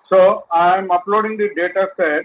So I am uploading the data set.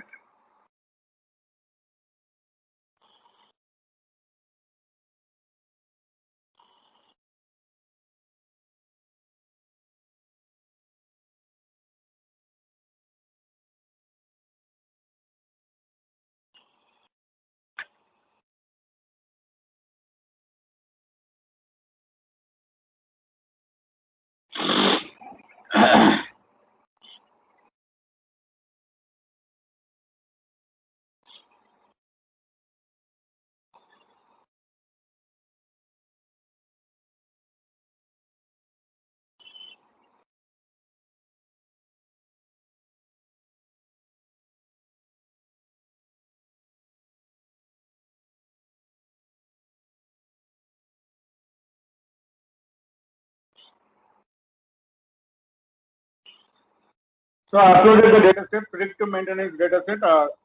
So I uploaded the data set, predictive maintenance data set.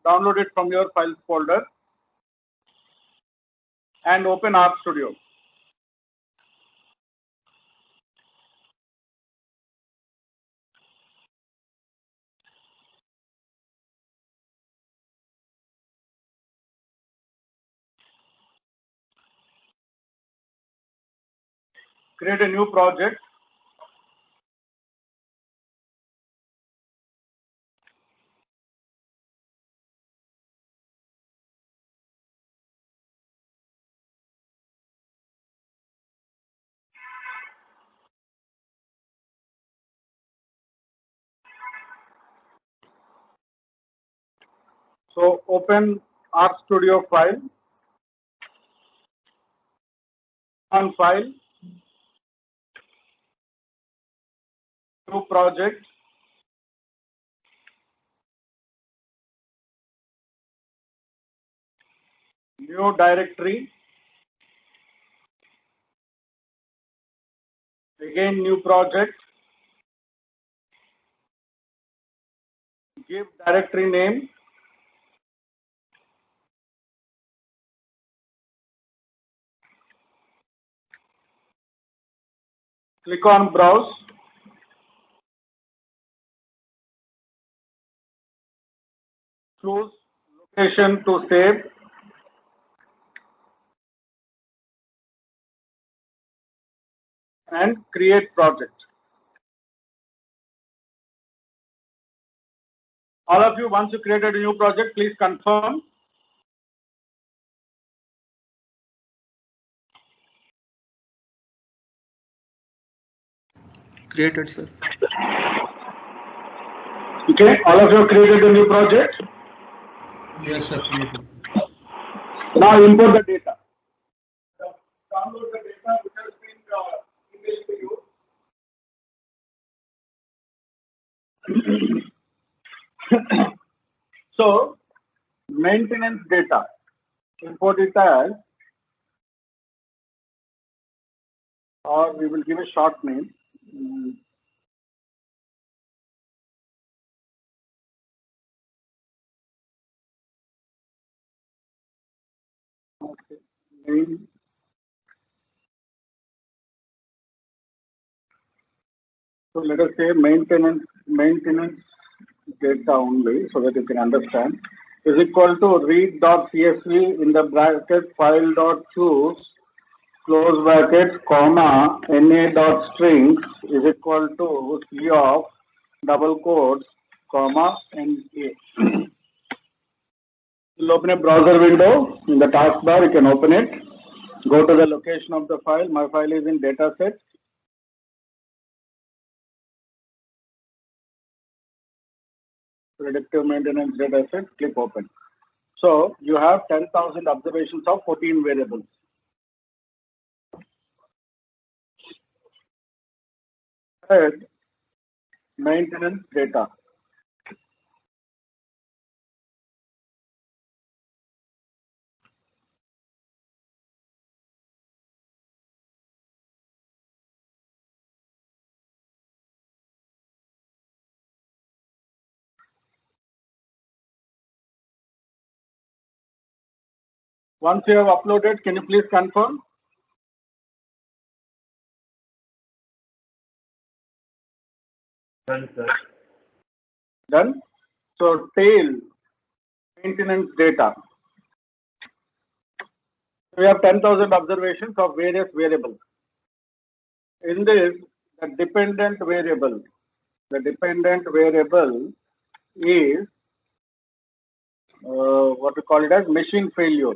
Download it from your files folder and open RStudio. Create a new project. So open RStudio file. On file, new project, new directory, again new project, give directory name, click on browse, choose location to save, and create project. All of you, once you created a new project, please confirm. Created, sir. Okay, all of you created a new project? Yes, sir. Now import the data. Download the data which has been emailed to you. So, maintenance data. Import it as, or we will give a short name. Okay. Name. So let us say maintenance data only, so that you can understand, is equal to read.csv in the bracket file.choose close bracket comma na.strings is equal to c of double quotes comma na. You'll open a browser window in the taskbar. You can open it. Go to the location of the file. My file is in dataset. Predictive maintenance dataset. Click open. So you have 10,000 observations of 14 variables. Third, maintenance data. Once you have uploaded, can you please confirm? Done, sir. Done. So tail, maintenance data. We have 10,000 observations of various variables. In this, the dependent variable is what we call it as machine failure.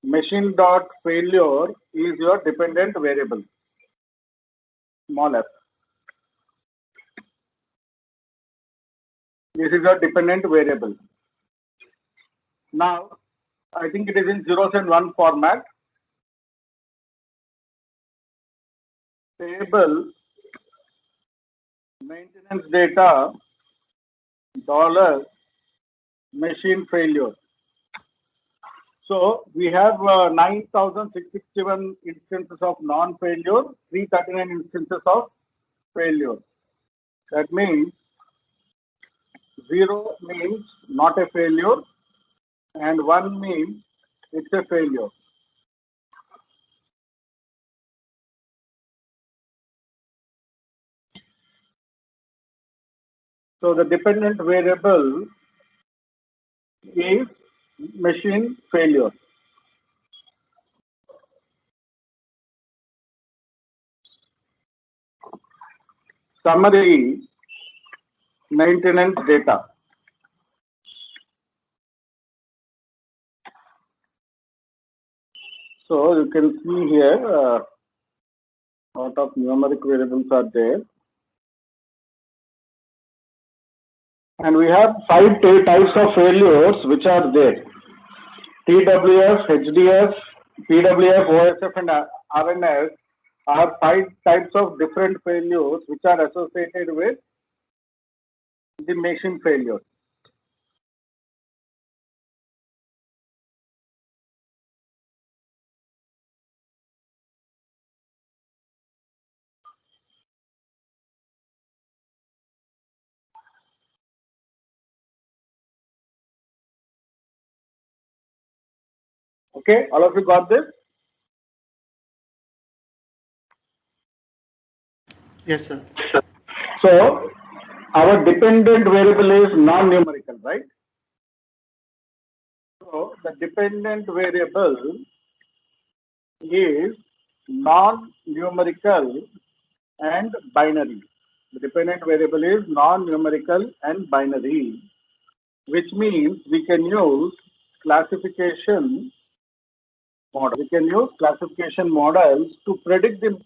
Machine dot failure is your dependent variable, small f. This is your dependent variable. Now, I think it is in zeros and one format. Table maintenance data dollar machine failure. So we have 9,661 instances of non-failure, 339 instances of failure. That means 0 means not a failure and 1 means it's a failure. So the dependent variable is machine failure. Summary, maintenance data. So you can see here a lot of numeric variables are there. And we have 5 types of failures which are there. TWF, HDF, PWF, OSF and RNF are 5 types of different failures which are associated with the machine failure. Okay, all of you got this? Yes, sir. So our dependent variable is non-numerical, right? So the dependent variable is non-numerical and binary. The dependent variable is non-numerical and binary, which means we can use classification model. We can use classification models to predict the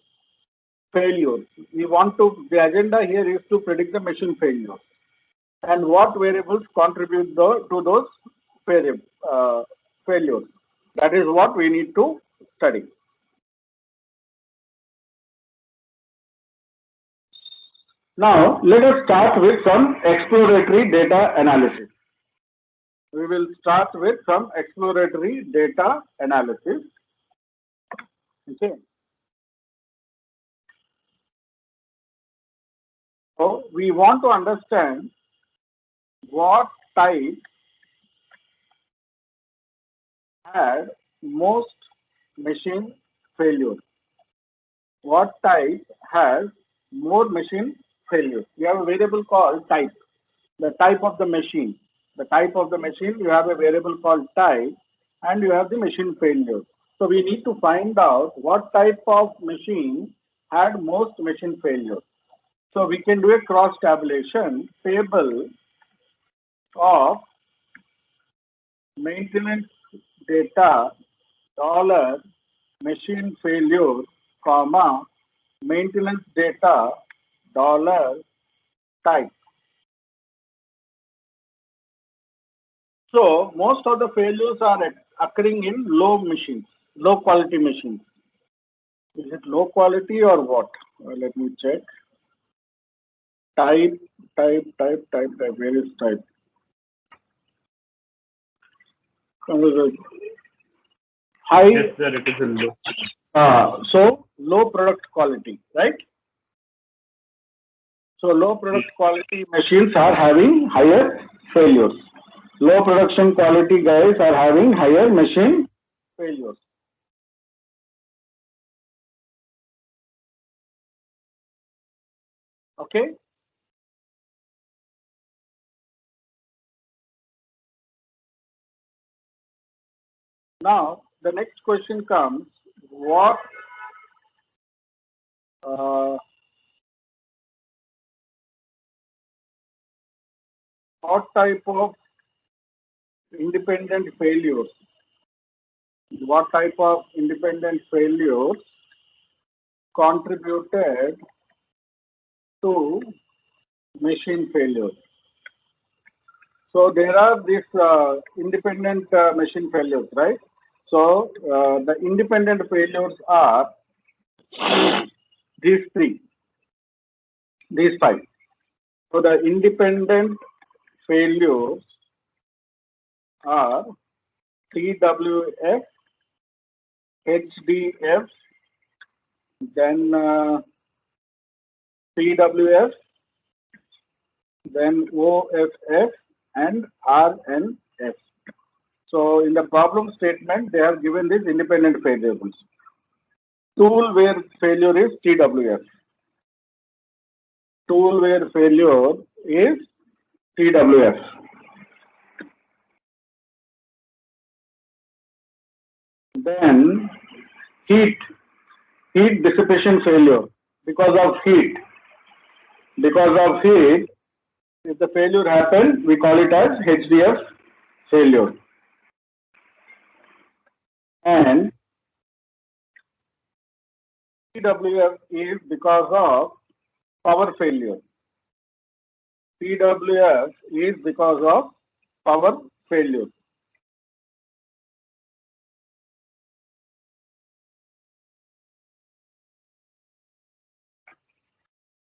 failure. The agenda here is to predict the machine failure and what variables contribute to those failures. That is what we need to study. Now, let us start with some exploratory data analysis. We will start with some exploratory data analysis. Okay. So, we want to understand what type had most machine failures. What type has more machine failures? We have a variable called type, the type of the machine. The type of the machine, you have a variable called type and you have the machine failure. So we need to find out what type of machine had most machine failures. So we can do a cross tabulation table of maintenance data dollar machine failure comma maintenance data dollar type. So most of the failures are occurring in low machines, low quality machines. Is it low quality or what? Let me check. Type. Where is type? High. Yes, sir, it is a low. So low product quality, right? So low product quality machines are having higher failures. Low production quality guys are having higher machine failures. Okay. Now, the next question comes, uh, what type of independent failures, contributed to machine failure? So there are these independent machine failures, right? So the independent failures are these five. So the independent failures are TWF, HDF, then PWF, then OFF, and RNF. So in the problem statement, they have given these independent failures. Tool wear failure is TWF. Tool wear failure is TWF. Then heat dissipation failure, because of heat. If the failure happens, we call it as HDF failure. And PWF is because of power failure. PWF is because of power failure.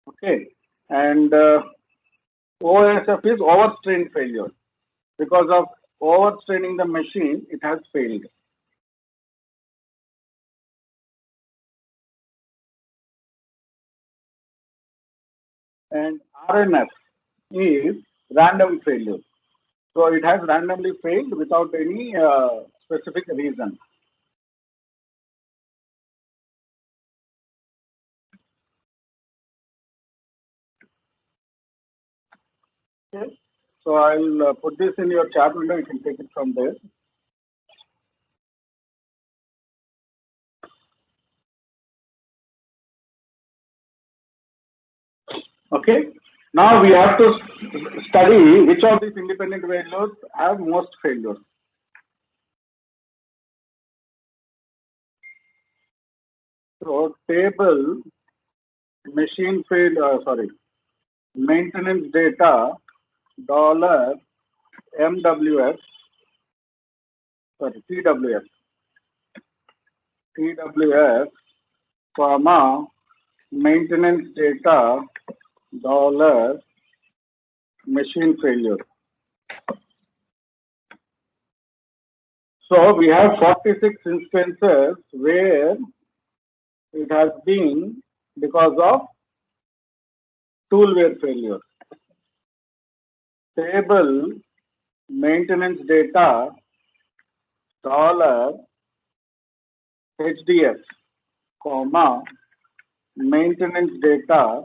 Okay. And OSF is overstrain failure. Because of overstraining the machine, it has failed. And RNF is random failure. So it has randomly failed without any specific reason. Okay. So I'll put this in your chat window. You can take it from there. Okay. Now we have to study which of these independent failures have most failures. So table machine failure, maintenance data $MWF, TWF, comma, maintenance data $machine failure. So we have 46 instances where it has been because of tool wear failure. Table maintenance data $HDF, comma, maintenance data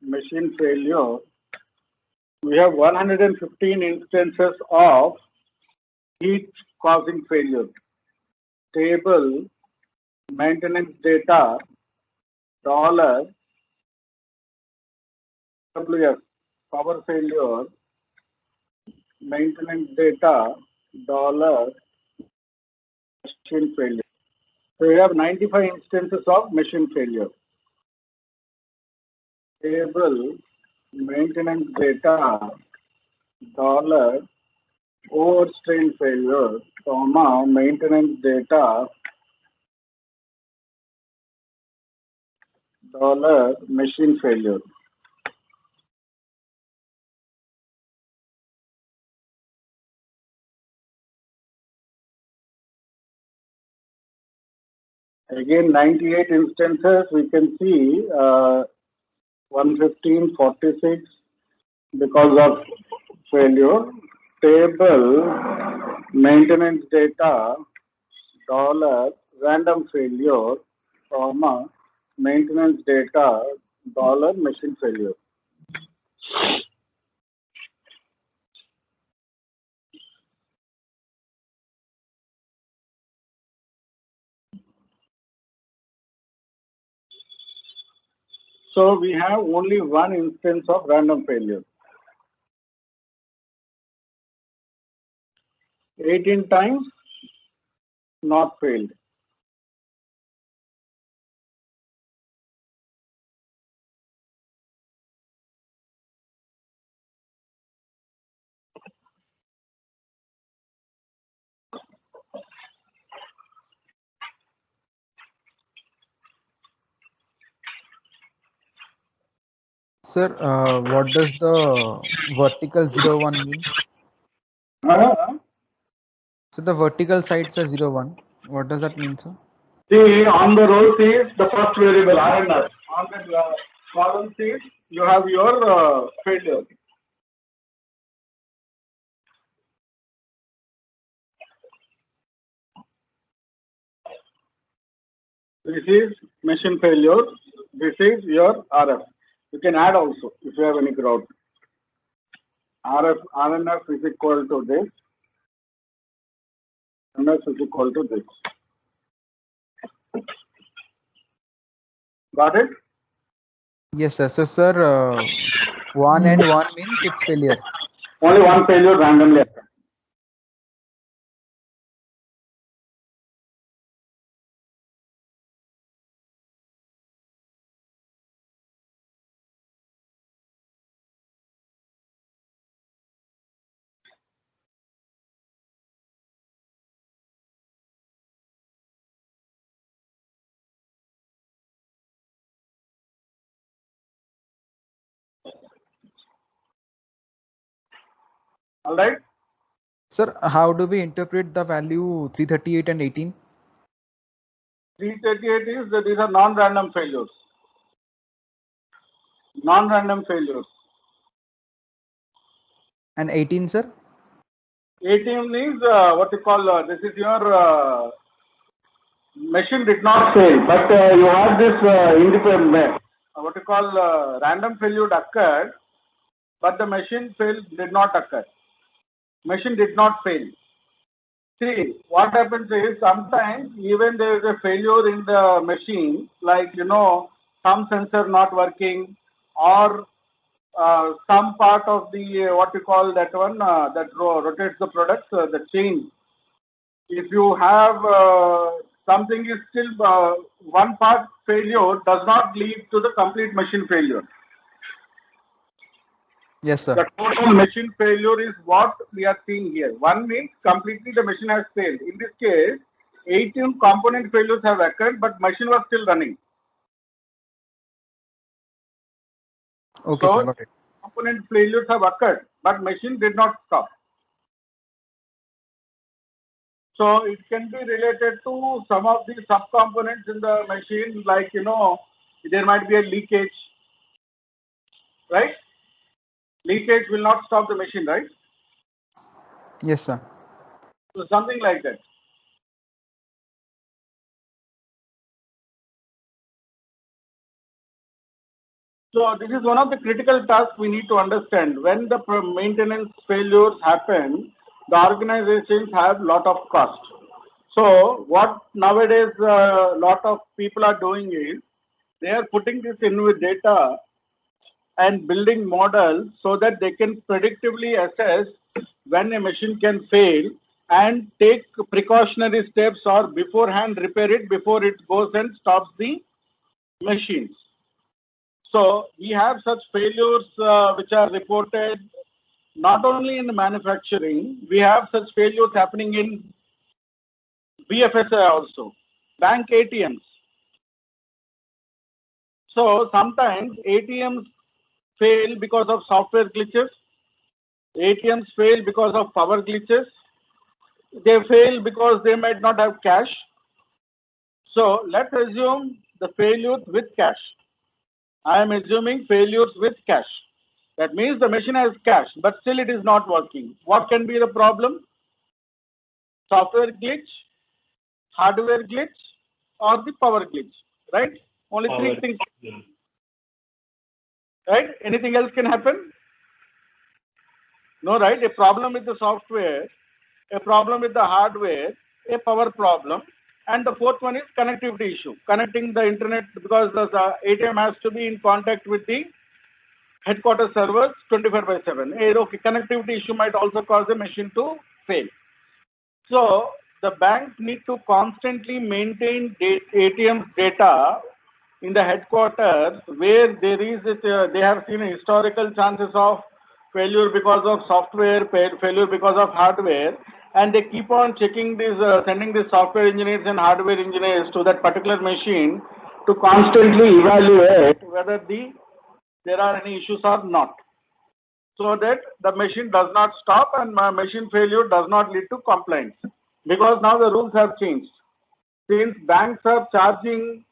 $machine failure. We have 115 instances of heat causing failure. Table maintenance data $WF, power failure, maintenance data machine failure. So we have 95 instances of machine failure. Table maintenance data $overstrain failure, comma, maintenance data machine failure. Again, 98 instances, we can see 115, 46 because of failure. Table maintenance data random failure, comma, maintenance data machine failure. So we have only one instance of random failure. 18 times not failed. Sir, what does the vertical 0, 1 mean? So the vertical sides are 0, 1. What does that mean, sir? See, on the rows is the first variable RNR. On the columns is you have your failure. This is machine failure. This is your RF. You can add also if you have any crowd. RNF is equal to this. RNF is equal to this. Got it? Yes, sir. So, sir, 1 and 1 means it's failure. Only one failure randomly occurs. All right? Sir, how do we interpret the value 338 and 18? 338 is that these are non-random failures. Non-random failures. And 18, sir? 18 is what you call, this is your machine did not fail, but you have this independent, what you call random failure occurred, but the machine did not occur. Machine did not fail. See, what happens is sometimes even there is a failure in the machine, like, some sensor not working or some part of the, what you call that one, that rotates the product, the chain. If you have something is still one part failure does not lead to the complete machine failure. Yes, sir. The total machine failure is what we are seeing here. One means completely the machine has failed. In this case, 18 component failures have occurred, but machine was still running. Okay, So, sir, got it. component failures have occurred, but machine did not stop. So it can be related to some of the subcomponents in the machine, like, there might be a leakage, right? Leakage will not stop the machine, right? Yes, sir. So something like that. So this is one of the critical tasks we need to understand. When the maintenance failures happen, the organizations have lot of cost. So what nowadays a lot of people are doing is they are putting this in with data and building models so that they can predictively assess when a machine can fail and take precautionary steps or beforehand repair it before it goes and stops the machines. So we have such failures which are reported not only in manufacturing, we have such failures happening in BFSI also, bank ATMs. So sometimes ATMs fail because of software glitches, ATMs fail because of power glitches, they fail because they might not have cash. So let's assume the failures with cash. I am assuming failures with cash. That means the machine has cash, but still it is not working. What can be the problem? Software glitch, hardware glitch, or the power glitch, right? Only three things. Right? Anything else can happen? No, right? A problem with the software, a problem with the hardware, a power problem, And the fourth one is connectivity issue, connecting the internet, because the ATM has to be in contact with the headquarters servers 24/7. Okay, connectivity issue might also cause the machine to fail. So the banks need to constantly maintain ATM data in the headquarters, where there is they have seen historical chances of failure because of software, failure because of hardware, and they keep on checking this, sending the software engineers and hardware engineers to that particular machine to constantly evaluate whether there are any issues or not, so that the machine does not stop and machine failure does not lead to complaints. Because now the rules have changed. Since banks are charging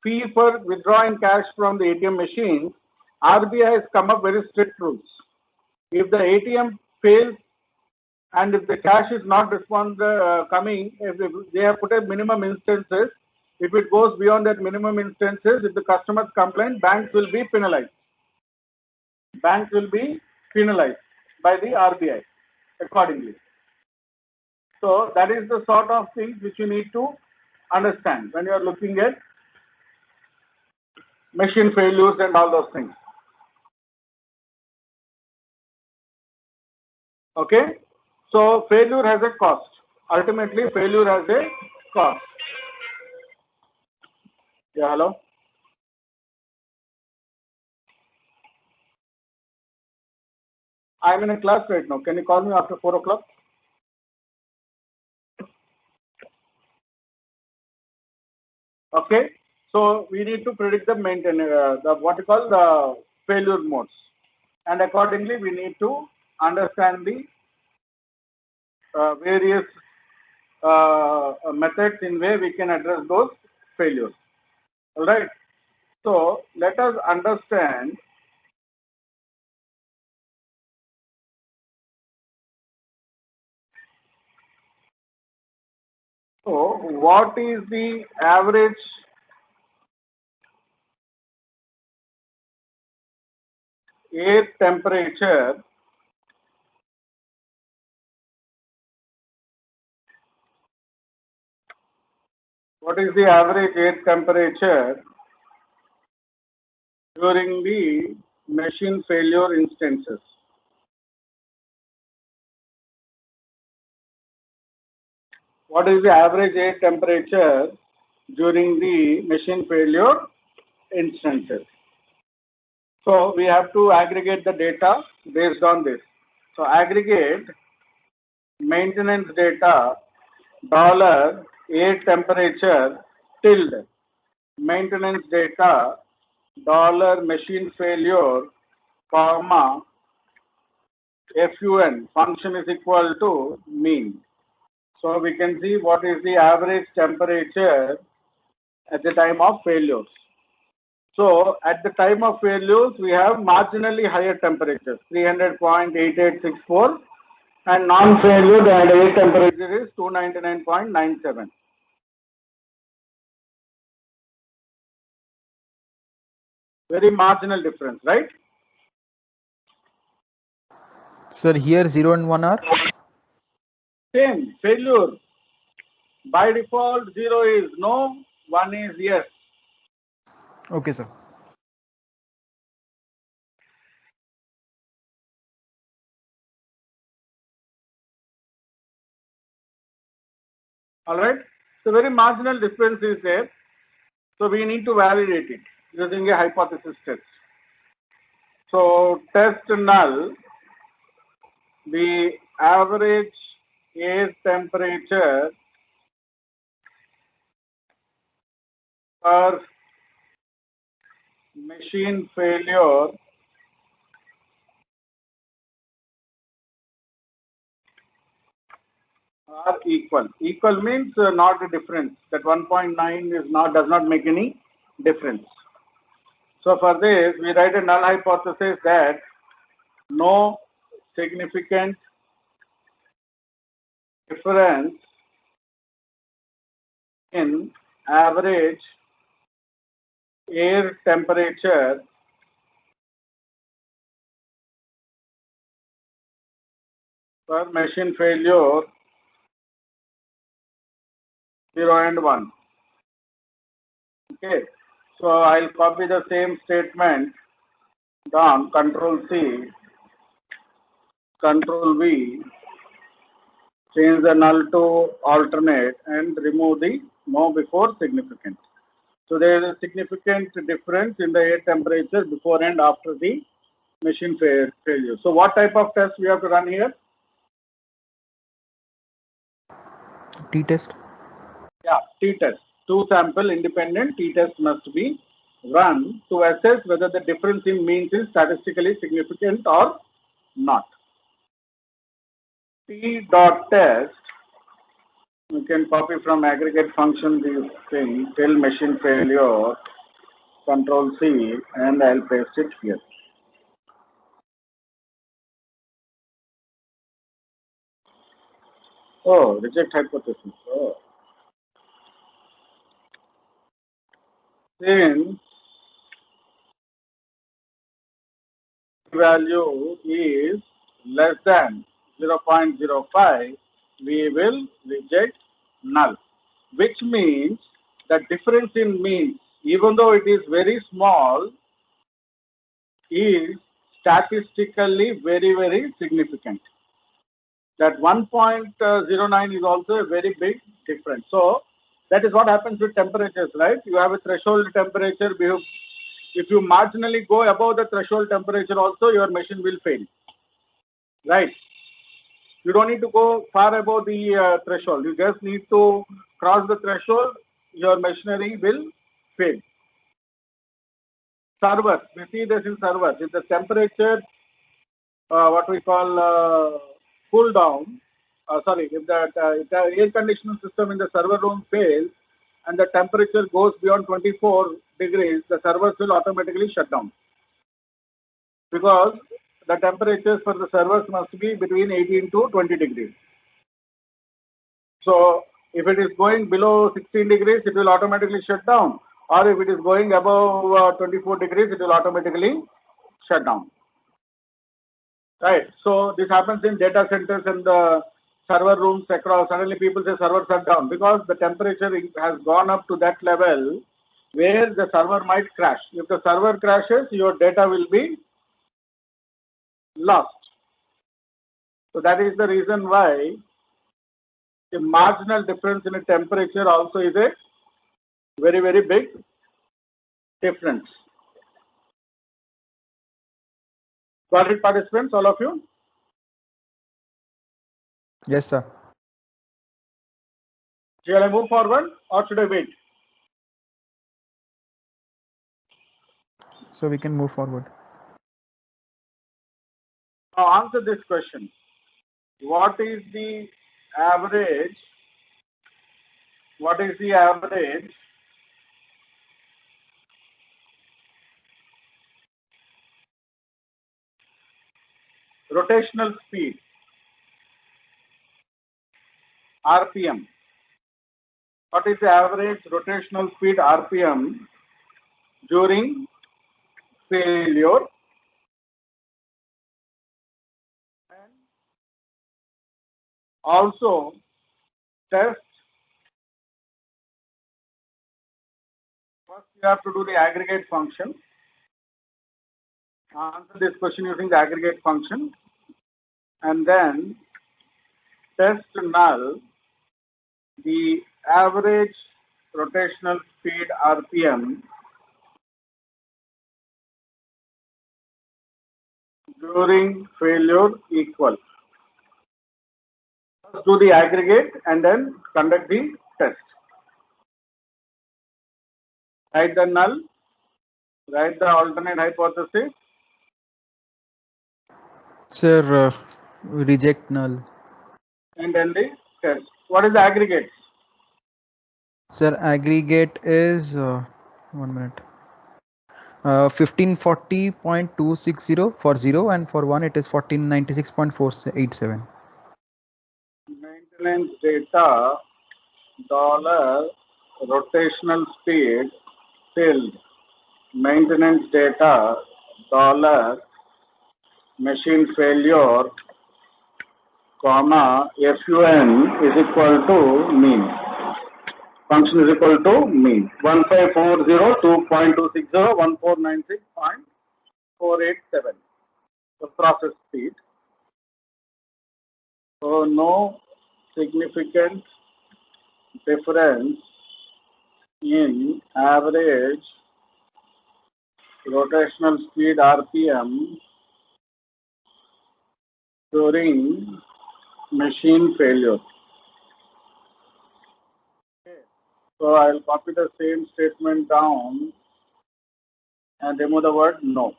fee for withdrawing cash from the ATM machine, RBI has come up very strict rules. If the ATM fails and if the cash is not coming, if they have put a minimum instances, if it goes beyond that minimum instances, if the customers complain, banks will be penalized. Banks will be penalized by the RBI accordingly. So that is the sort of things which you need to understand when you are looking at machine failures and all those things. Okay, so failure has a cost. Ultimately, failure has a cost. Yeah, hello. I'm in a class right now. Can you call me after 4 o'clock? Okay, so we need to predict the what you call the failure modes, and accordingly we need to understand the various methods in way we can address those failures. All right. So let us understand so what is the average air temperature during the machine failure instances? What is the average air temperature during the machine failure instances? So we have to aggregate the data based on this. So aggregate maintenance data $air temperature tilde maintenance data $machine failure comma FUN function is equal to mean. So we can see what is the average temperature at the time of failures. So at the time of failures, we have marginally higher temperatures, 300.8864, and non-failure, the air temperature is 299.97. Very marginal difference, right? Sir, here 0 and 1 are? Same, failure. By default, 0 is no, 1 is yes. Okay, sir. All right. So very marginal difference is there. So we need to validate it using a hypothesis test. So test null, the average air temperature per machine failure are equal. Equal means not a difference. That 1.9 is does not make any difference. So for this, we write a null hypothesis that no significant difference in average air temperature per machine failure 0 and 1. Okay, so I'll copy the same statement down, Control C, Control V, change the null to alternate and remove the no before significant. So there is a significant difference in the air temperature before and after the machine failure. So what type of test we have to run here? T-test. Yeah, t-test. Two sample independent t-test must be run to assess whether the difference in means is statistically significant or not. T.test, you can copy from aggregate function this thing till machine failure, Control C, and I'll paste it here. Oh, reject hypothesis. Oh. Since value is less than 0.05, we will reject null, which means the difference in means, even though it is very small, is statistically very significant. That 1.09 is also a very big difference. So that is what happens with temperatures, right? You have a threshold temperature. If you marginally go above the threshold temperature also, your machine will fail, right? You don't need to go far above the threshold. You just need to cross the threshold, your machinery will fail. Servers, we see this in servers. If the temperature, what we call cool down, if the air conditioning system in the server room fails and the temperature goes beyond 24 degrees, the servers will automatically shut down, because the temperatures for the servers must be between 18 to 20 degrees. So if it is going below 16 degrees, it will automatically shut down. Or if it is going above 24 degrees, it will automatically shut down. Right. So this happens in data centers and the server rooms across. Suddenly people say server shut down because the temperature has gone up to that level where the server might crash. If the server crashes, your data will be lost. So that is the reason why the marginal difference in a temperature also is a very big difference. Got it, participants, all of you? Yes, sir. Shall I move forward or should I wait? So we can move forward. Now answer this question. What is the average? What is the average rotational speed, RPM? What is the average rotational speed, RPM, during failure? And also test. First, you have to do the aggregate function. Answer this question using the aggregate function, and then test null the average rotational speed, RPM, during failure equal. First do the aggregate and then conduct the test. Write the null, write the alternate hypothesis. Sir, reject null. And then the test. What is the aggregate? Sir, aggregate is 1 minute. 1540.260 for 0, and for 1 it is 1496.487. Maintenance data dollar rotational speed till maintenance data dollar machine failure comma FUN is equal to mean. function is equal to mean 1540 2.260 the process speed. So no significant difference in average rotational speed RPM during machine failure. Okay. So I'll copy the same statement down and remove the word no.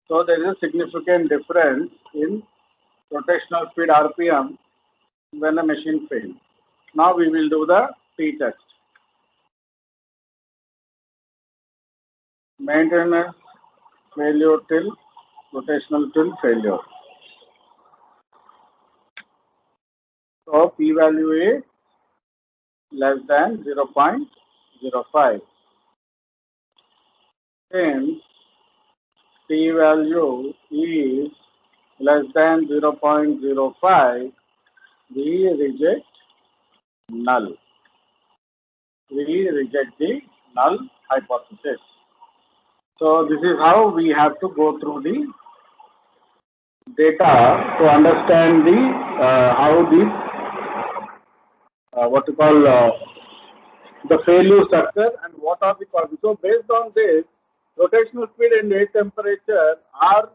So there is a significant difference in rotational speed RPM when a machine fails. Now we will do the t-test. Maintenance failure till rotational till failure. So p-value is less than 0.05. Since p-value is less than 0.05, we reject null. We reject the null hypothesis. So this is how we have to go through the data to understand the how this what you call the failures occur and what are the causes. So based on this, rotational speed and air temperature are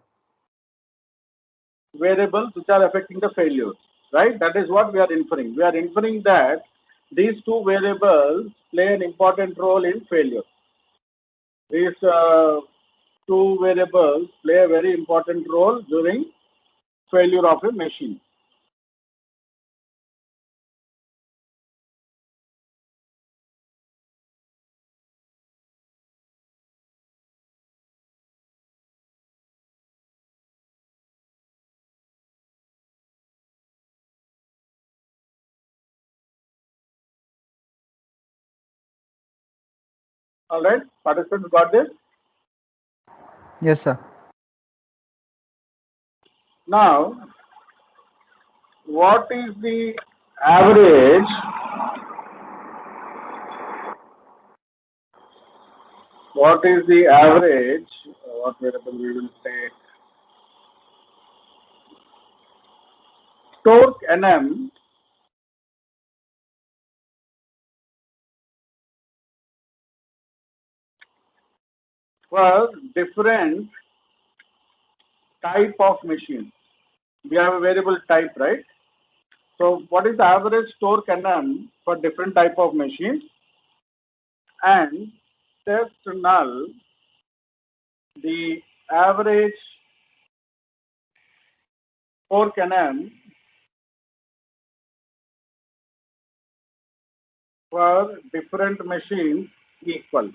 variables which are affecting the failures, right? That is what we are inferring. We are inferring that these two variables play an important role in failure. These two variables play a very important role during failure of a machine. All right, participants got this? Yes, sir. Now, what is the average what variable we will say torque Nm for different type of machine. We have a variable type, right? So what is the average torque Nm for different type of machine? And test null, the average torque Nm for different machines equal.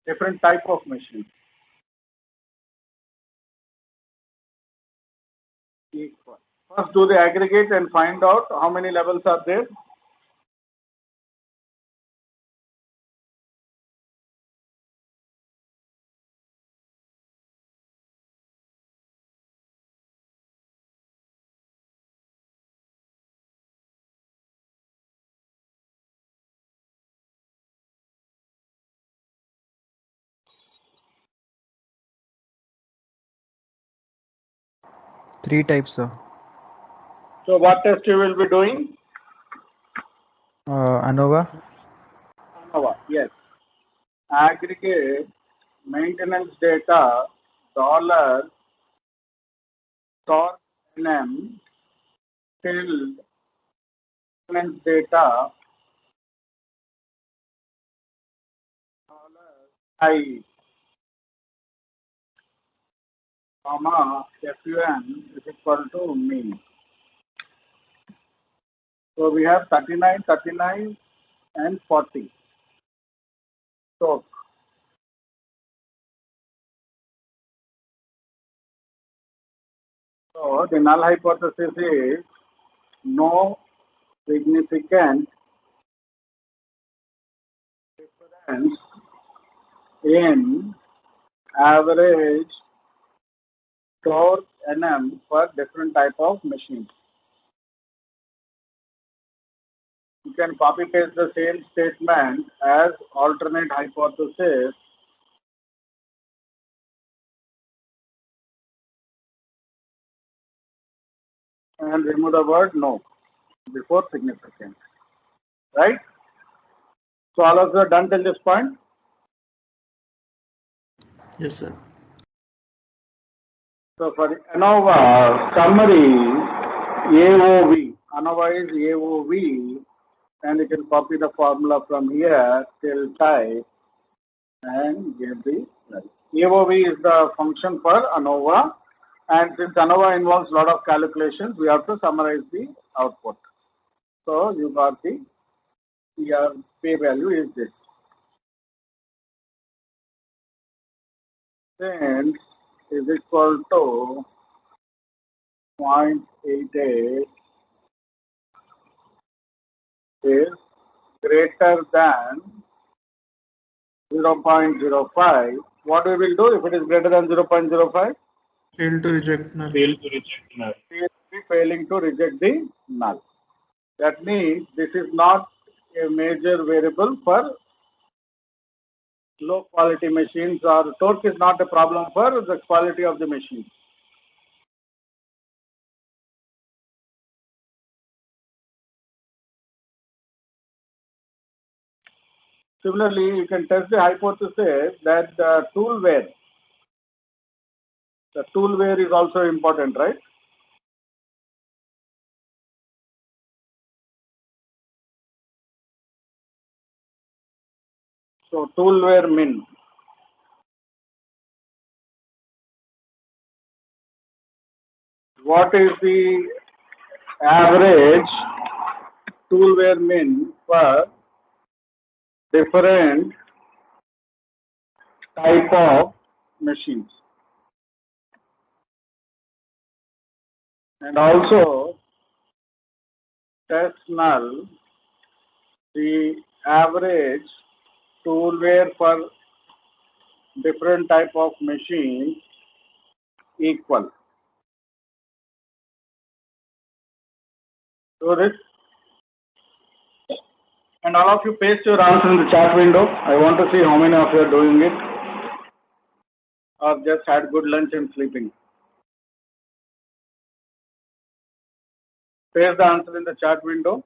Different type of machine equal. First do the aggregate and find out how many levels are there. Three types, sir. So what test you will be doing? ANOVA. ANOVA, yes. Aggregate maintenance data dollar torque Nm till maintenance data $I, comma FUN is equal to mean. So we have 39, 39 and 40 torque. So the null hypothesis is no significant difference in average torque Nm for different type of machines. You can copy paste the same statement as alternate hypothesis and remove the word no before significant. Right? So all of you are done till this point? Yes, sir. So for the ANOVA summary, AOV, ANOVA is AOV, and you can copy the formula from here till type and get the value. AOV is the function for ANOVA, and since ANOVA involves a lot of calculations, we have to summarize the output. So you got the your pay value is this. Since is equal to 0.88 is greater than 0.05. What we will do if it is greater than 0.05? Fail to reject null. Fail to reject null. We will be failing to reject the null. That means this is not a major variable for low quality machines, or torque is not a problem for the quality of the machine. Similarly, you can test the hypothesis that the tool wear is also important, right? So tool wear min. What is the average tool wear min for different type of machines? And also test null the average tool wear for different type of machines equal. Do this. And all of you paste your answer in the chat window. I want to see how many of you are doing it or just had good lunch and sleeping. Paste the answer in the chat window.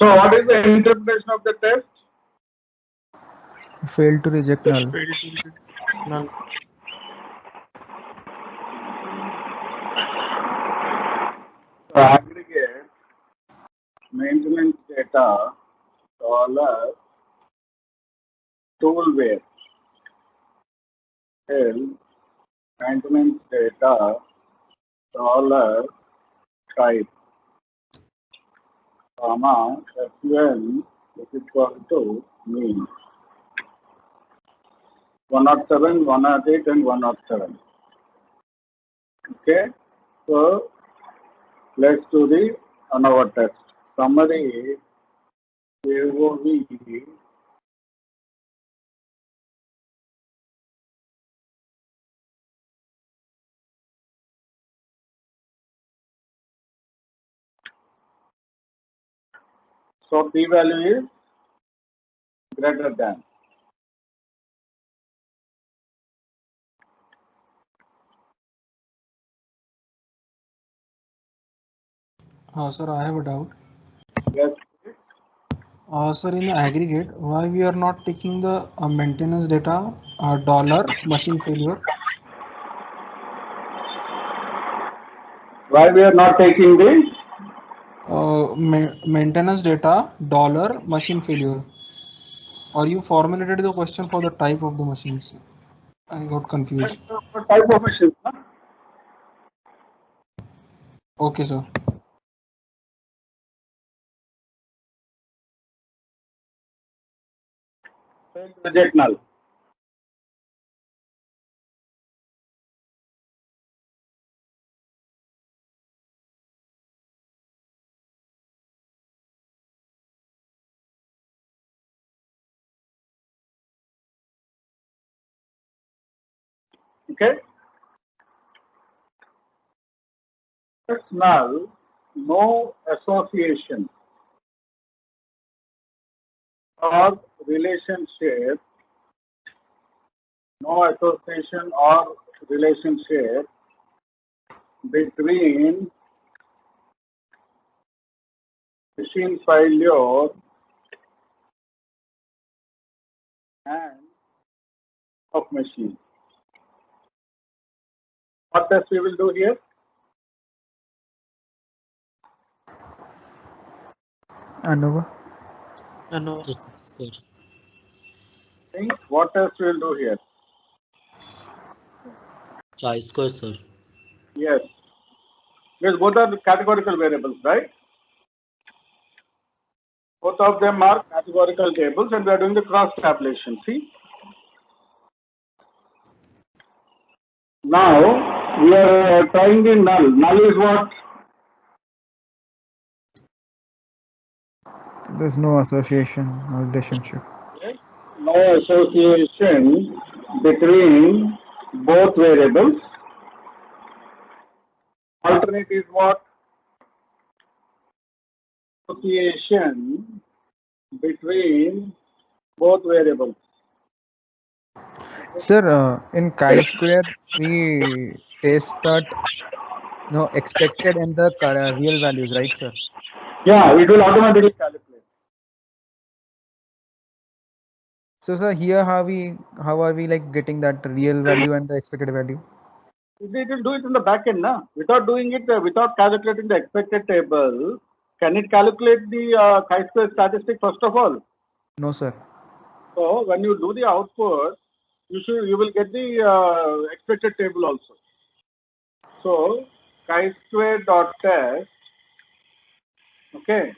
So what is the interpretation of the test? Failed to reject null. Failed to reject null. So aggregate maintenance data dollar toolware maintenance data dollar type comma fun is equal to mean 107, 108 and 107. Okay, so let's do the another test. Summary AOV so p value is greater than. Sir, I have a doubt. Yes. Sir, in the aggregate, why we are not taking the maintenance data dollar machine failure? Why we are not taking the Maintenance data dollar machine failure? Or you formulated the question for the type of the machines? I got confused. type of machine? Huh? Okay, sir. Reject null. Okay. It's null, no association or relationship, no association or relationship between machine failure and of machine. What test we will do here? ANOVA. No. Think what test we will do here? Chi-square, sir. Yes. Because both are categorical variables, right? Both of them are categorical tables and we are doing the cross tabulation. See? Now we are trying the null. Null is what? There's no association or relationship. No association between both variables. Alternate is what? Association between both variables. Sir, in chi-square, we test that expected and the real values, right, sir? Yeah, it will automatically calculate. So, sir, here how are we like getting that real value and the expected value? It will do it in the back end, na? Without doing it, without calculating the expected table, can it calculate the chi-square statistic first of all? No, sir. So when you do the output, you will get the expected table also. So chi-square dot test, okay,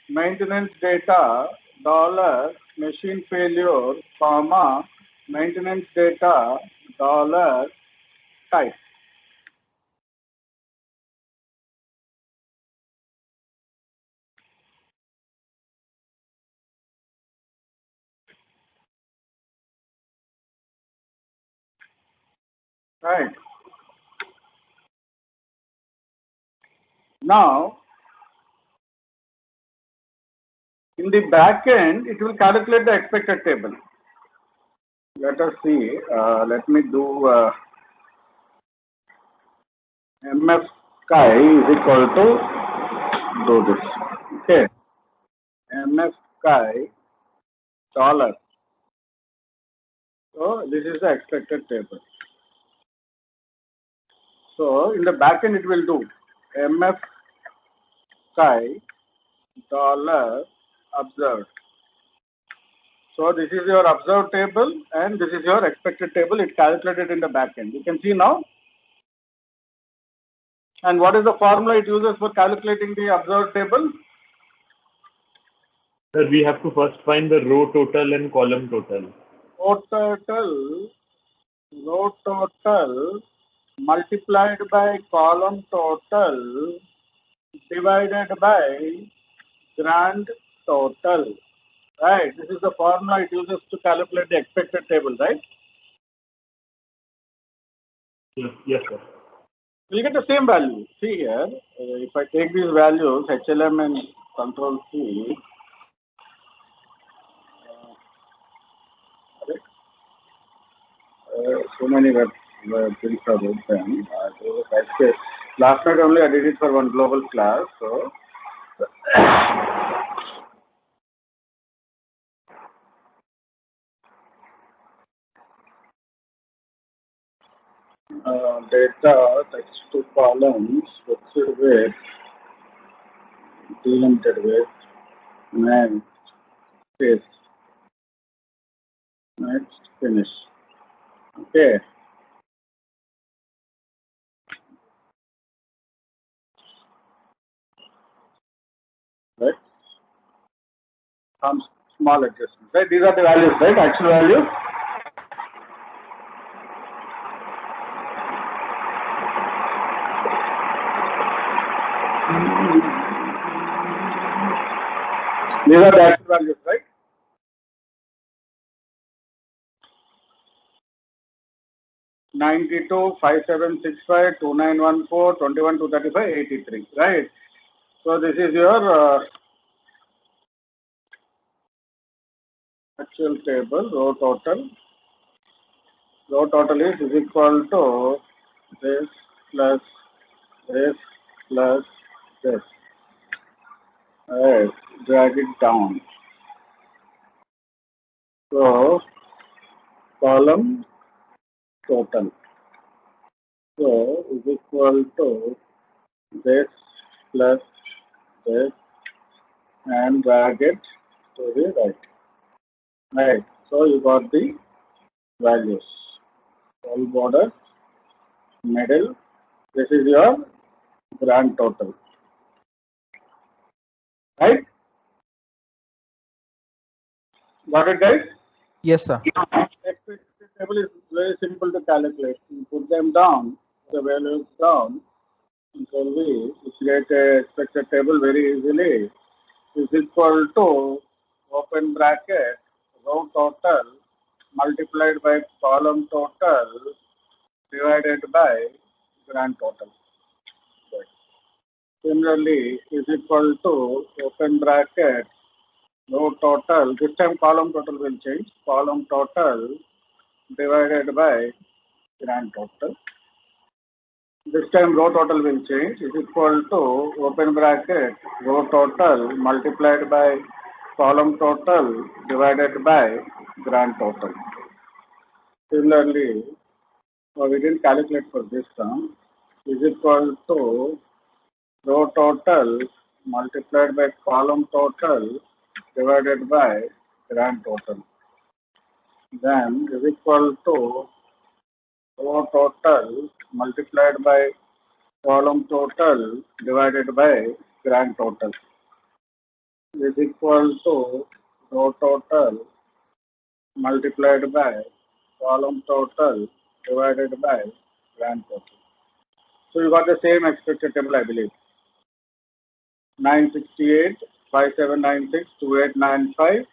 maintenance data dollar machine failure comma maintenance data dollar type. Right. Now, in the back end, it will calculate the expected table. Let us see. Let me do mf chi is equal to do this. Okay. MS Chi dollar. So this is the expected table. So in the backend it will do MF Chi dollar observed. So this is your observed table and this is your expected table. It's calculated in the backend. You can see now. And what is the formula it uses for calculating the observed table? Sir, we have to first find the row total and column total. Row total multiplied by column total divided by grand total. Right. This is the formula it uses to calculate the expected table, right? Yes, sir. We get the same value. See here, if I take these values, HLM and Control C, so many things are open. Last night only I did it for one global class, so data text to columns, fixed with, delimited with, next, paste, next, finish. Okay. Right. Some small adjustments. Right. These are the values, right? Actual values. These are the actual values, right? $92, $5765, $2914, $21, $235, $83, right? So this is your actual table, row total. Row total is equal to this plus this plus this. Alright, drag it down. So column total. So is equal to this plus this and drag it to the right. Right. So you got the values. All border, middle. This is your grand total. Right? Got it, guys? Yes, sir. Expected table is very simple to calculate. You put them down, the values down. Control V, you create a expected table very easily. Is equal to open bracket row total multiplied by column total divided by grand total. Similarly, is equal to open bracket row total. This time column total will change. Column total divided by grand total. This time row total will change. Is equal to open bracket row total multiplied by column total divided by grand total. Similarly, we didn't calculate for this term. Is equal to row total multiplied by column total divided by grand total. Then is equal to row total multiplied by column total divided by grand total is equal to row total multiplied by column total divided by grand total. So you got the same expected table, I believe. 968, 5796, 2895,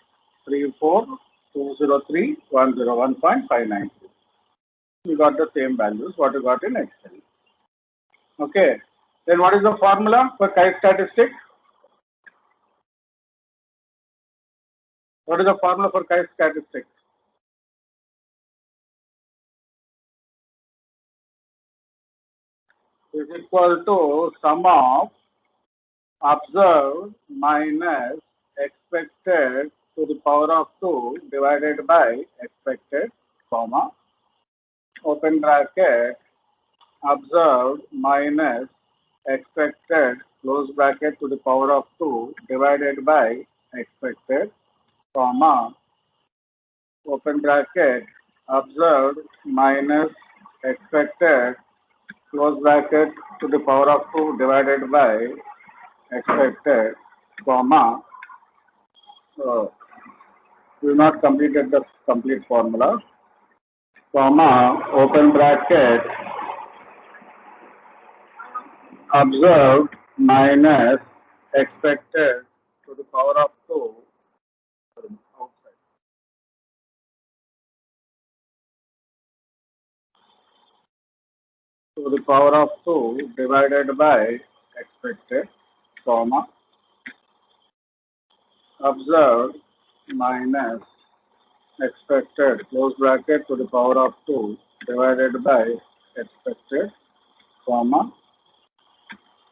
34, 203, 101.593. You got the same values what you got in Excel. Okay. Then what is the formula for chi-statistic? What is the formula for chi-statistic? Is equal to sum of observed minus expected to the power of 2 divided by expected, comma, open bracket, observed minus expected, close bracket, to the power of 2 divided by expected, comma, open bracket, observed minus expected, close bracket, to the power of 2 divided by expected, comma, we not completed the complete formula, comma, open bracket, observed minus expected to the power of 2 outside. To the power of 2 divided by expected, comma, observed minus expected, close bracket, to the power of 2 divided by expected, comma,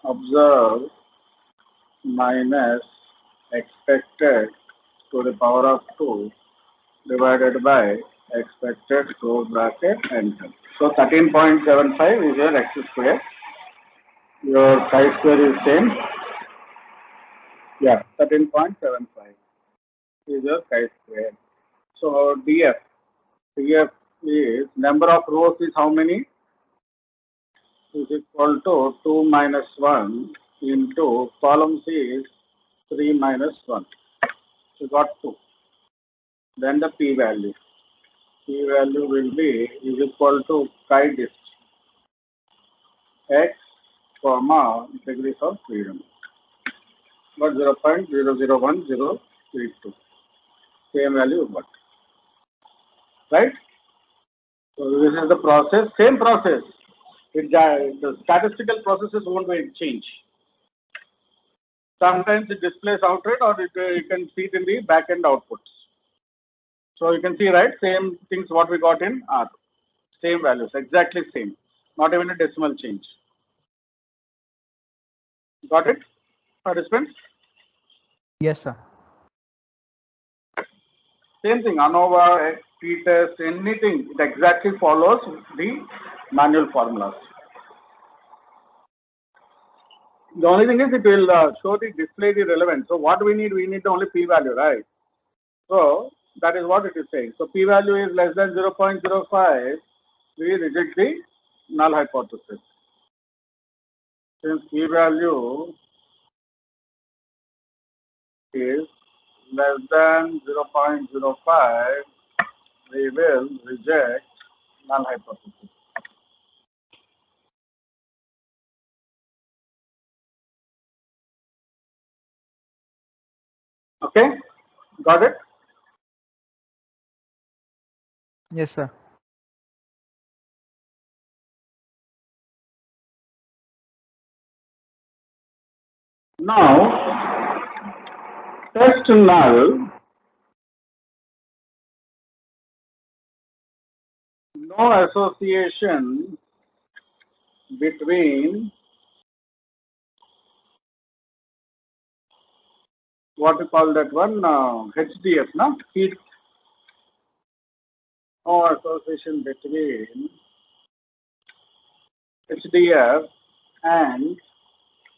observed minus expected to the power of 2 divided by expected, close bracket, enter. So 13.75 is your x square. Your chi-square is same. Yeah, 13.75 is your chi-square. So df is number of rows is how many? Is equal to 2 minus 1 into columns is 3 minus 1. You got 2. Then the p-value. P-value will be is equal to chi-dist x, comma, degrees of freedom. But 0.001032. Same value what? Right? So this is the process. Same process. The statistical processes won't change. Sometimes it displays outright, or you can see it in the back-end outputs. So you can see, right, same things what we got in R. Same values, exactly same. Not even a decimal change. Got it, participants? Yes, sir. Same thing, ANOVA, t-test, anything, it exactly follows the manual formulas. The only thing is it will show the display the relevance. So what we need the only p-value, right? So that is what it is saying. So p-value is less than 0.05, we reject the null hypothesis. Since p-value is less than 0.05, we will reject null hypothesis. Okay, got it? Yes, sir. Now, test null, no association between what we call that one, HDF, no? Heat, no association between HDF and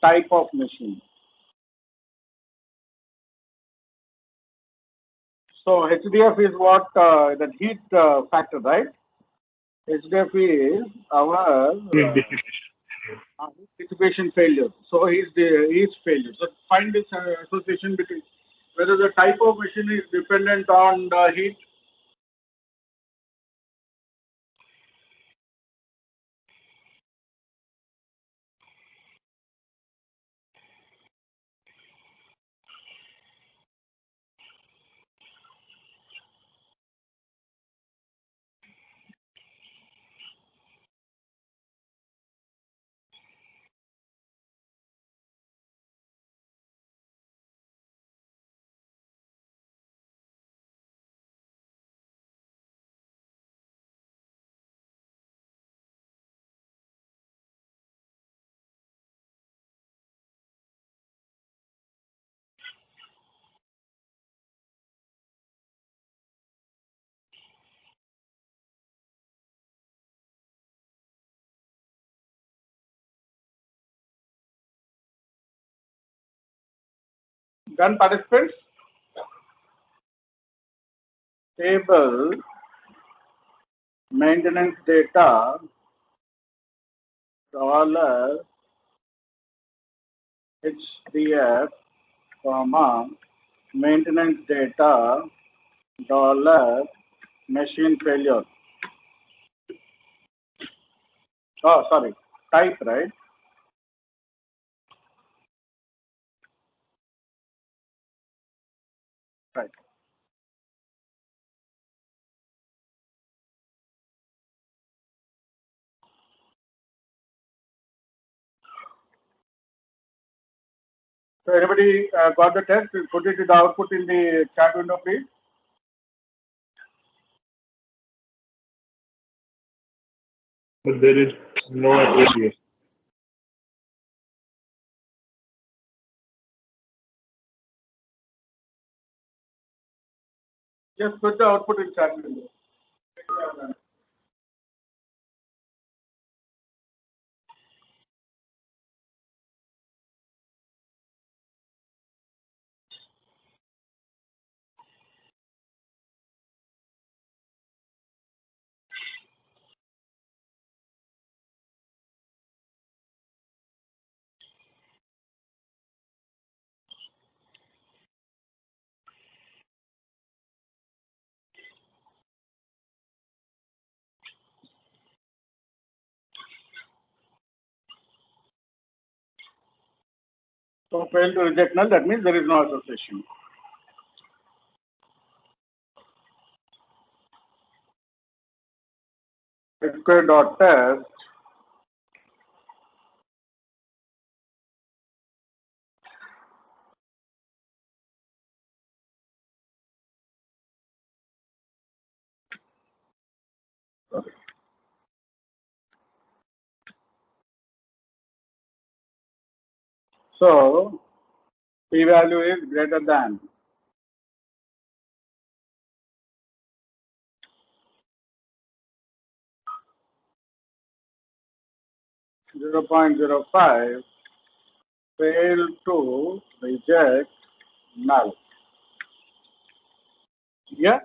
type of machine. So HDF is what, the heat factor, right? HDF is our heat dissipation failure. So is failure. So find this association between whether the type of machine is dependent on the heat. Done, participants? Table maintenance data dollar HDF, comma, maintenance data dollar machine failure. Oh, sorry, type, right? Right. So everybody got the test? Put it to the output in the chat window, please. But there is no association. Just put the output in chat window. So fail to reject null, that means there is no association. Square dot test so p value is greater than 0.05, fail to reject null. Yeah.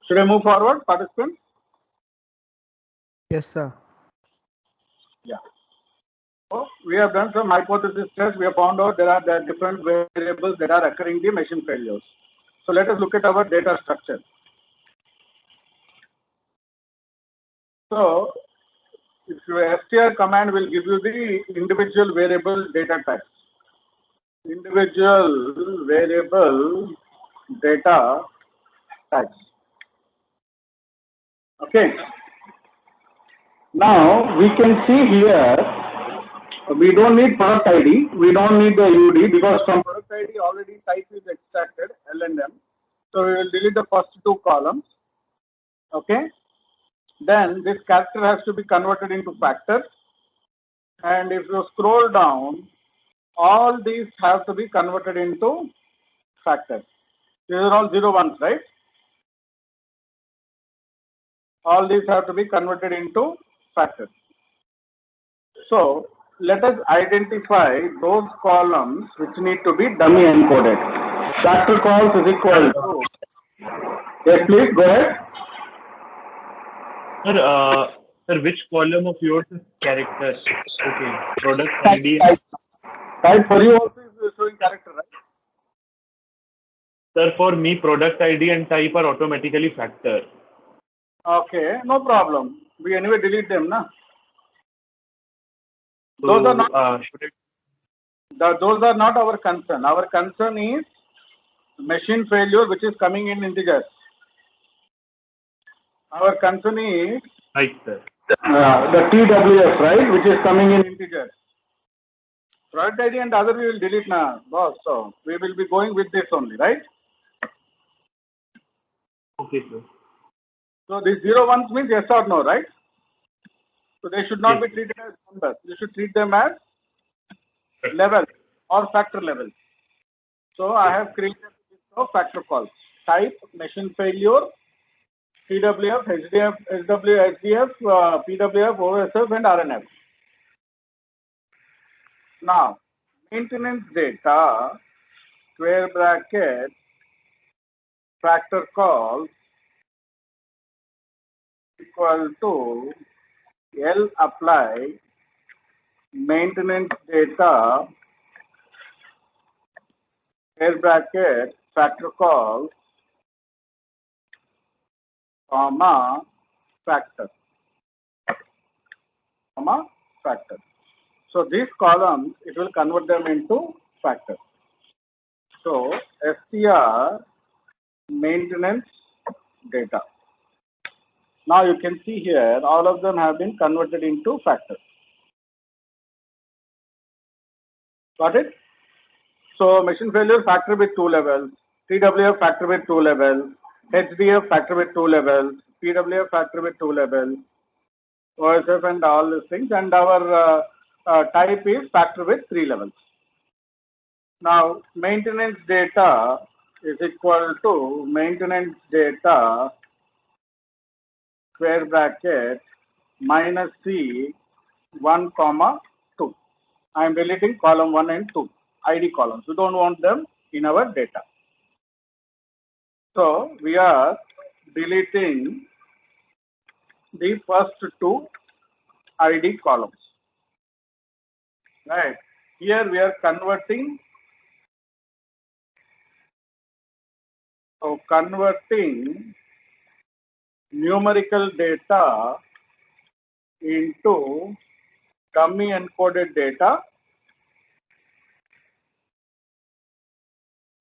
Should I move forward, participants? Yes, sir. Yeah. So we have done some hypothesis tests. We have found out there are different variables that are occurring in the machine failures. So let us look at our data structure. So if your str command will give you the individual variable data types. Individual variable data types. Okay. Now we can see here, we don't need product ID, we don't need the UD because from product ID already type is extracted, L and M. So we will delete the first two columns. Okay. Then this character has to be converted into factors. And if you scroll down, all these have to be converted into factors. These are all 0 1s, right? All these have to be converted into factors. So let us identify those columns which need to be dummy encoded. Factor calls is equal to. Yes, please go ahead. Sir, which column of yours is characters? Okay, product ID. Type for you also is showing character, right? Sir, for me, product ID and type are automatically factor. Okay, no problem. We anyway delete them, na? So, Those are not. should it? Those are not our concern. Our concern is machine failure which is coming in integers. Our concern is Right, sir. the TWS, right, which is coming in integers. Product ID and other we will delete now, boss. So we will be going with this only, right? Okay, sir. So these 0 ones means yes or no, right? So they should not Yes. be treated as numbers. You should treat them as levels or factor levels. So I have created a list of factor calls. Type, machine failure, PWF, HDF, SW, HDF, PWF, OSF, and RNF. Now, maintenance data, square bracket, factor calls equal to L apply maintenance data, square bracket, factor calls, comma, factor, comma, factor. So these columns, it will convert them into factors. So STR maintenance data. Now you can see here, all of them have been converted into factors. Got it? So machine failure factor with 2 levels, TWF factor with 2 levels, HDF factor with 2 levels, PWF factor with 2 levels, OSF and all these things, and our type is factor with 3 levels. Now maintenance data is equal to maintenance data square bracket minus C 1 comma 2. I am deleting column 1 and 2 ID columns. We don't want them in our data. So we are deleting the first 2 ID columns. Right. Here we are converting numerical data into dummy encoded data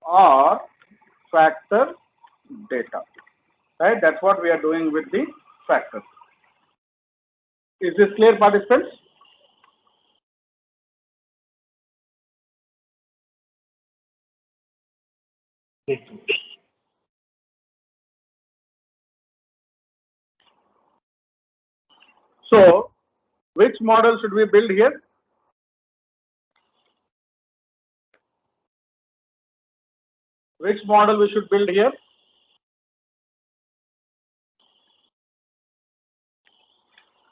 or factor data. Right? That's what we are doing with the factors. Is this clear, participants? Yes. So, which model should we build here? Which model we should build here?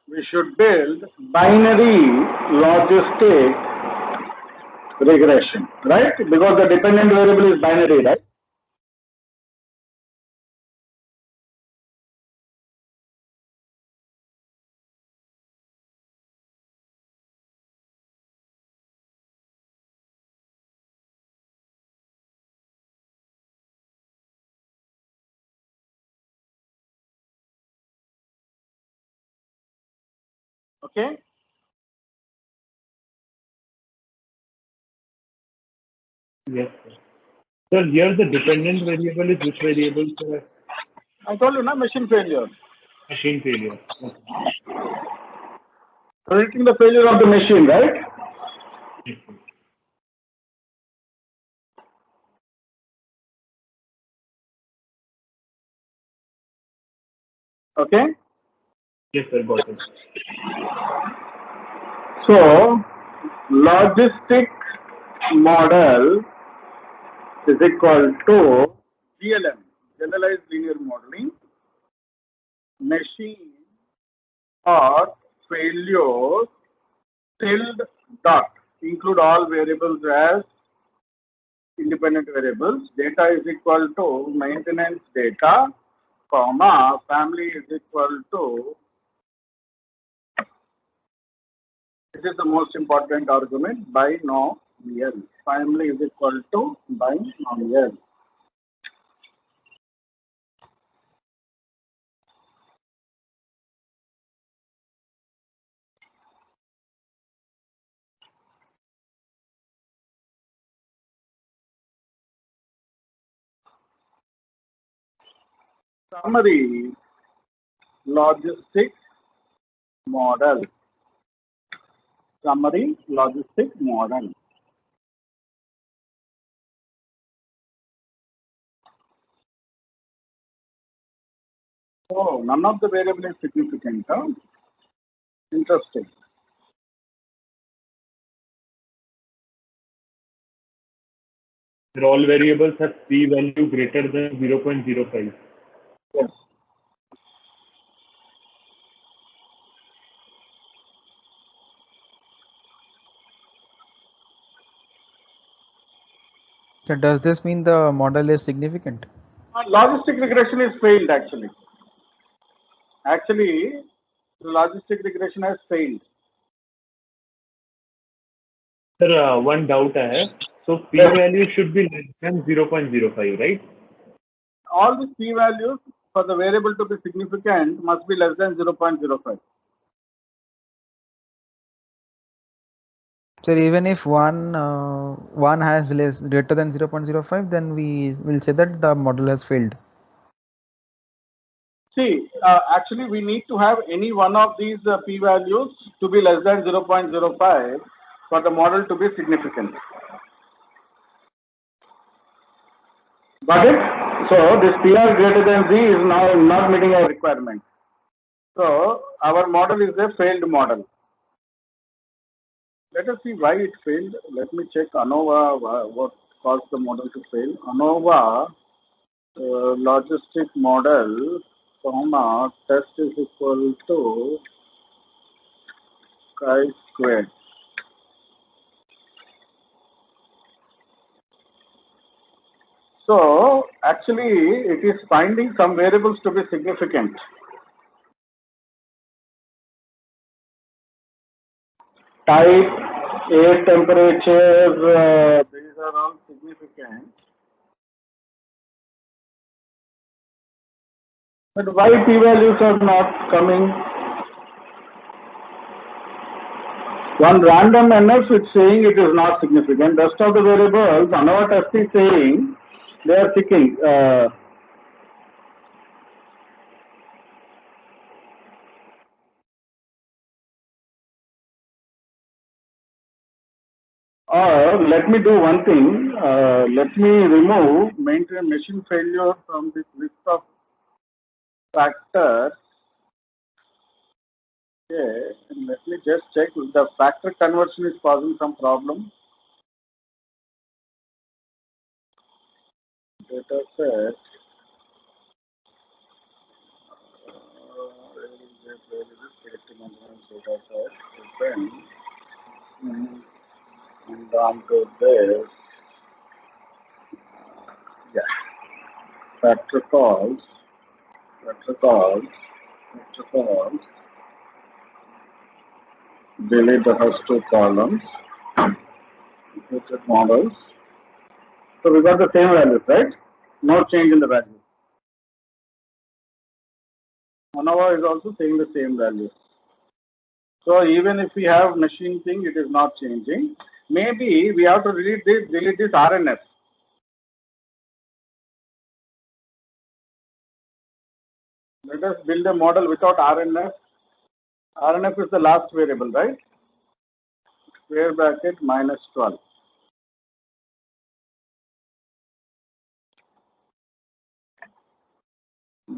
We should build binary logistic regression, right? Because the dependent variable is binary, right? Okay. Yes, sir. Sir, here the dependent variable is which variable, sir? I told you, na, machine failure. Machine failure. Okay. Predicting the failure of the machine, right? Yes, sir. Okay. Yes, sir, got it. So, logistic model is equal to GLM, generalized linear modeling, machine or failure tilde dot, include all variables as independent variables. Data is equal to maintenance data, comma, family is equal to, this is the most important argument, binomial. Family is equal to binomial. Summary logistic model. Summary logistic model. Oh, none of the variable is significant. Huh? Interesting. All variables have p-value greater than 0.05. Yes. So does this mean the model is significant? Logistic regression is failed actually. Actually, the logistic regression has failed. Sir, one doubt I have. So p-value should be less than 0.05, right? All these p-values for the variable to be significant must be less than 0.05. So even if one has less greater than 0.05, then we will say that the model has failed. See, actually we need to have any one of these p-values to be less than 0.05 for the model to be significant. Got it? So this PR greater than Z is now not meeting our requirement. So our model is a failed model. Let us see why it failed. Let me check ANOVA, what caused the model to fail. ANOVA logistic model, comma, test is equal to chi-squared. So actually it is finding some variables to be significant. Type, air temperature, these are all significant. But why p-values are not coming? One random NF is saying it is not significant. Rest of the variables, ANOVA test is saying they are ticking. Or let me do one thing. Let me remove maintain machine failure from this list of factors. Okay, and let me just check if the factor conversion is causing some problem. Data set. Where is it? Data set. Open. And on to this. Yeah. Factor calls. Delete the first two columns. Repeated models. So we got the same values, right? No change in the value. ANOVA is also saying the same values. So even if we have machine thing, it is not changing. Maybe we have to delete this RNF. Let us build a model without RNF. RNF is the last variable, right? Square bracket minus 12.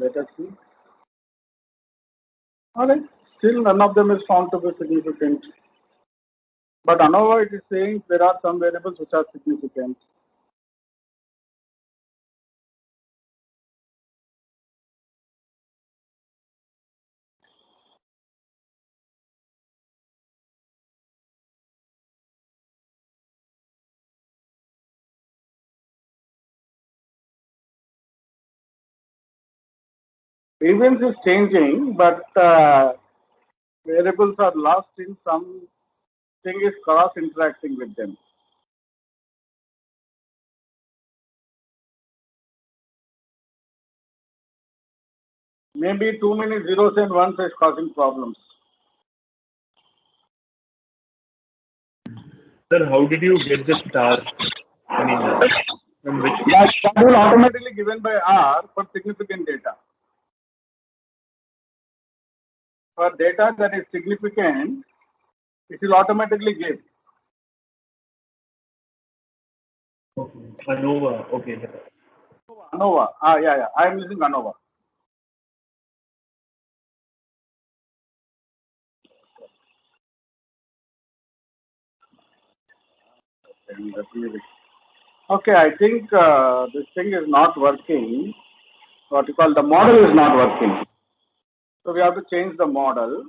Let us see. Alright, still none of them is found to be significant. But ANOVA it is saying there are some variables which are significant. Events is changing, but variables are lost in some thing is cross interacting with them. Maybe too many zeros and ones is causing problems. Sir, how did you get the star? I mean, from which? That will automatically given by R for significant data. For data that is significant, it will automatically give. ANOVA, okay. ANOVA. Yeah. I am using ANOVA. second. Okay, I think this thing is not working. What you call the model is not working. So we have to change the model.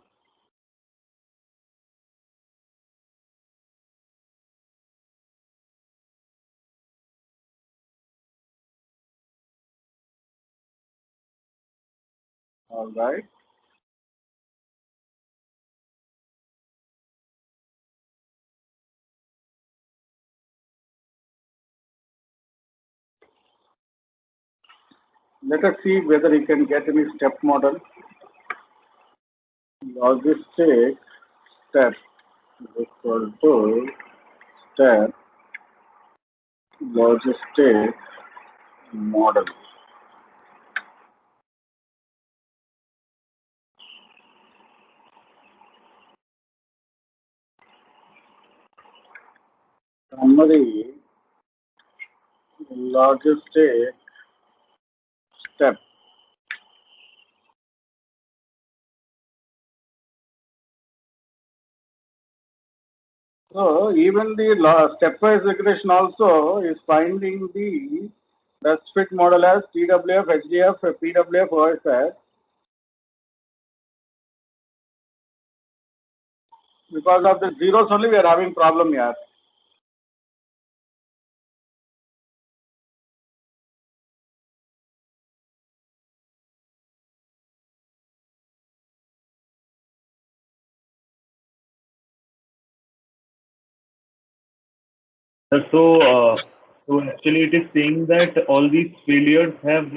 All right. Let us see whether you can get any step model. Logistic step is equal to step logistic model. Summary logistic step. So even the stepwise regression also is finding the best fit model as TWF, HDF, PWF, OSS. Because of the zeros only we are having problem here. So actually, it is saying that all these failures have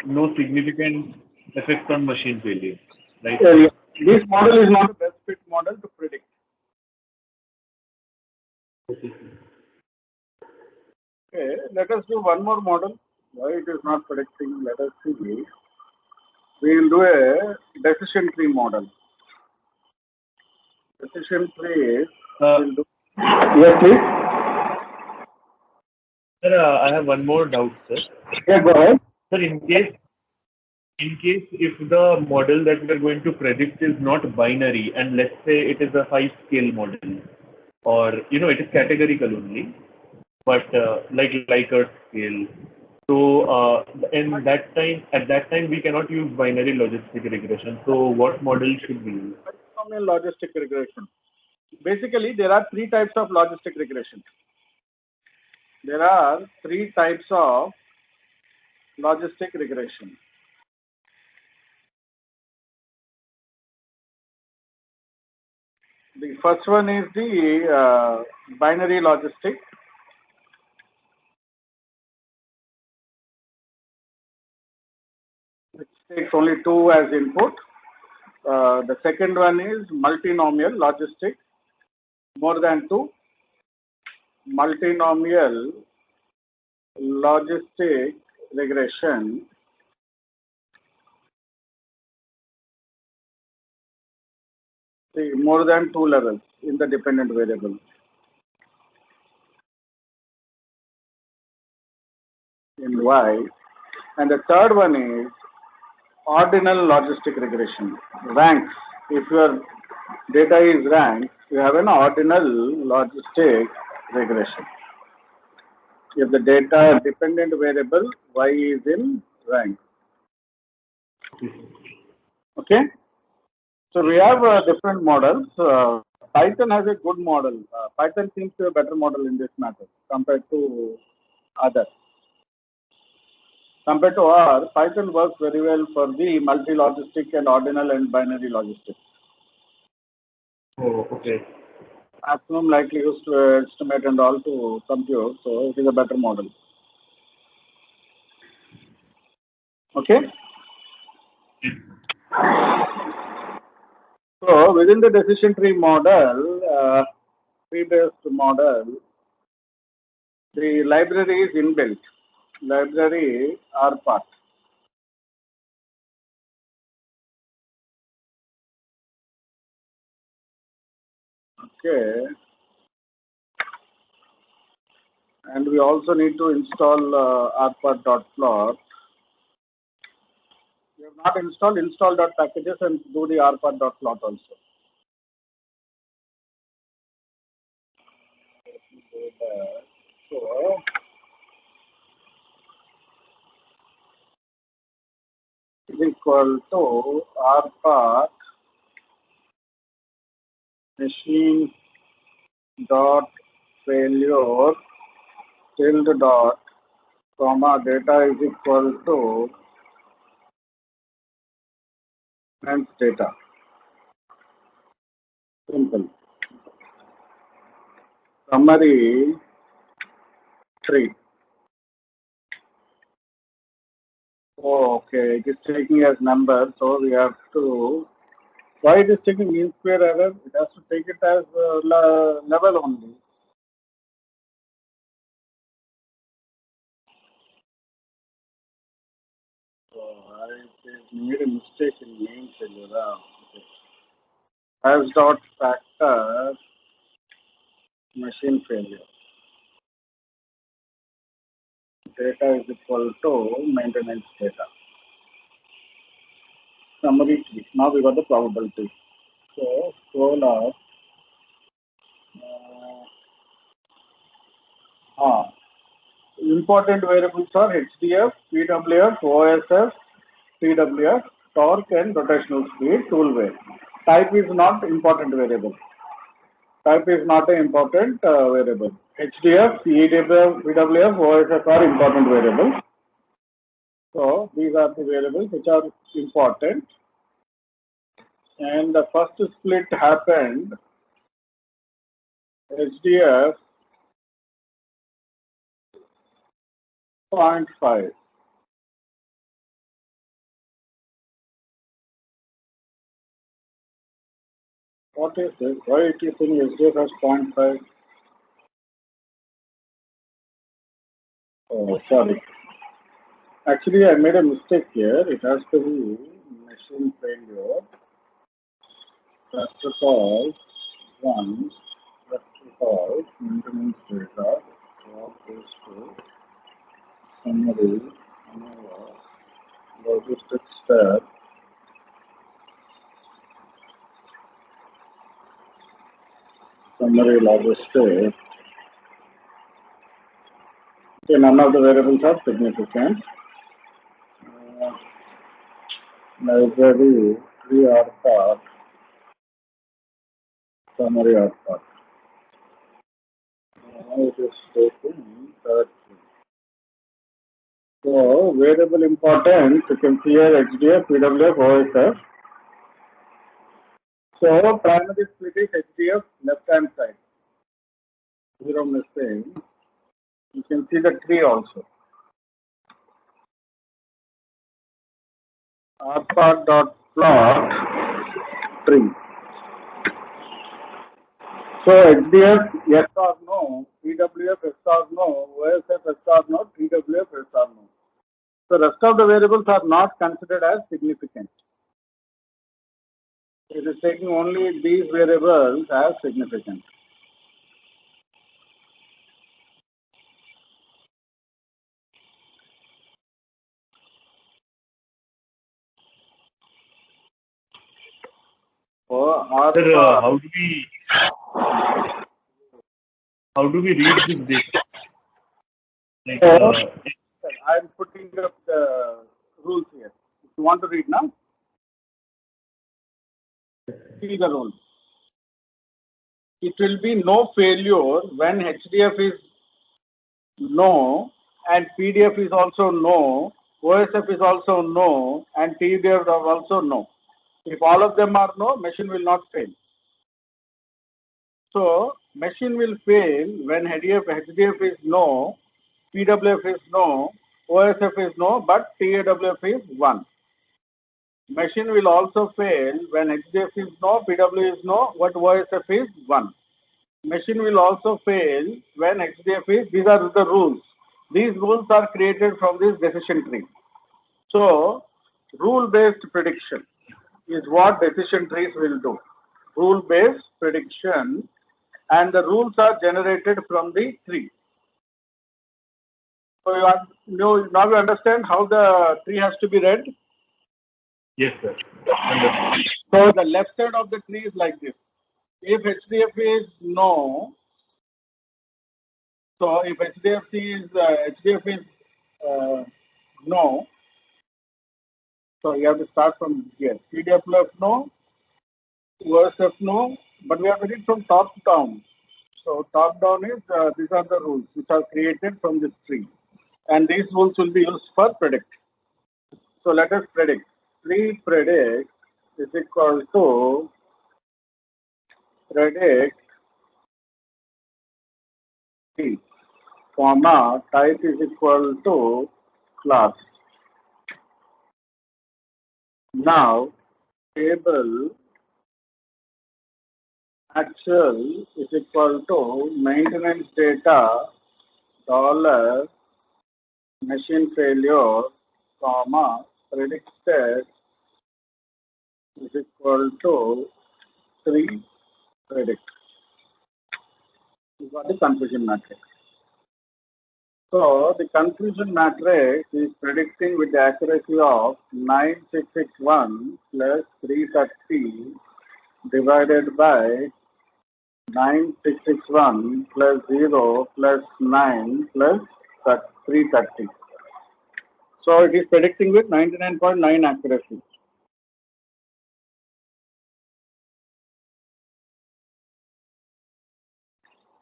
no significant effect on machine failure, right? Yeah. This model is not the best fit model to predict. Okay, let us do one more model. Why it is not predicting? Let us see. We will do a decision tree model. Decision tree is. We'll do. Yes, please. Sir, I have one more doubt, sir. Yeah, go ahead. Sir, in case if the model that we are going to predict is not binary, and let's say it is a 5-scale model, or it is categorical only, but like Likert scale. So at that time we cannot use binary logistic regression. So what model should we use? Polynomial logistic regression. Basically, there are three types of logistic regression. There are three types of logistic regression. The first one is the binary logistic. Which takes only 2 as input. The second one is multinomial logistic, more than 2. Multinomial logistic regression. See, more than 2 levels in the dependent variable. In Y. And the third one is ordinal logistic regression. Ranks. If your data is ranked, you have an ordinal logistic regression. If the data dependent variable Y is in rank. Okay. So we have different models. Python has a good model. Python seems to be a better model in this matter compared to others. Compared to R, Python works very well for the multi-logistic and ordinal and binary logistics. Oh, okay. Maximum likelihoods to estimate and all to compute, so it is a better model. Okay? So within the decision tree model, tree-based model, the library is inbuilt. Library RPath. Okay. And we also need to install rpath.plot. We have not installed install.packages and do the rpath.plot also. Let me do that. is equal to R part machine dot failure tilde dot comma data is equal to and data. Simple. Summary 3. Oh, okay, it is taking as number, so we have to. Why it is taking mean square error? It has to take it as level only. So I made a mistake in main failure. Okay. As dot factor machine failure. Data is equal to maintenance data. Summary 3. Now we got the probability. So scroll up. Important variables are HDF, PWF, OSF, TWF, torque and rotational speed, tool weight. Type is not important variable. Type is not an important variable. HDF, EWF, PWF, OSF are important variables. So these are the variables which are important. And the first split happened HDF 0.5. What is this? Why it is in HDF as 0.5? Oh, sorry. Actually, I made a mistake here. It has to be machine failure. First of all, maintenance data. What is to summary, logistics step, summary logistics. Okay, none of the variables are significant. Library, 3R part, summary R part. Now it is taken 30. So, variable importance, you can see here HDF, PWF, OSF. So, primary split is HDF, left hand side. Zero missing. You can see the tree also. R part dot plot tree. So, HDF, yes or no, PWF, yes or no, OSF, yes or no, TWF, yes or no. So, rest of the variables are not considered as significant. It is taking only these variables as significant. So, R Sir, part, how do we read this data? Like, I'm putting up the rules here. If you want to read now, see the rules. It will be no failure when HDF is no and PDF is also no, OSF is also no, and TDF is also no. If all of them are no, machine will not fail. So, machine will fail when HDF is no, PWF is no, OSF is no, but TAWF is 1. Machine will also fail when HDF is no, PW is no, but OSF is 1. Machine will also fail when HDF is, these are the rules. These rules are created from this decision tree. So, rule-based prediction is what decision trees will do. Rule-based prediction, and the rules are generated from the tree. So, now you understand how the tree has to be read? yes, sir. Understood. So, the left side of the tree is like this. If HDF is no, so if HDF is no, So you have to start from here. CDFLF no, OSF no, but we have to read from top down. So top down is these are the rules which are created from this tree, and these rules will be used for predict. So let us predict. Tree predict is equal to predict T, comma type is equal to class. Now table actual is equal to maintenance data dollar machine failure comma predicted is equal to 3 predict. You got the confusion matrix. So the confusion matrix is predicting with the accuracy of 9661 plus 330 divided by 9661 plus 0 plus 9 plus 330. So it is predicting with 99.9 accuracy.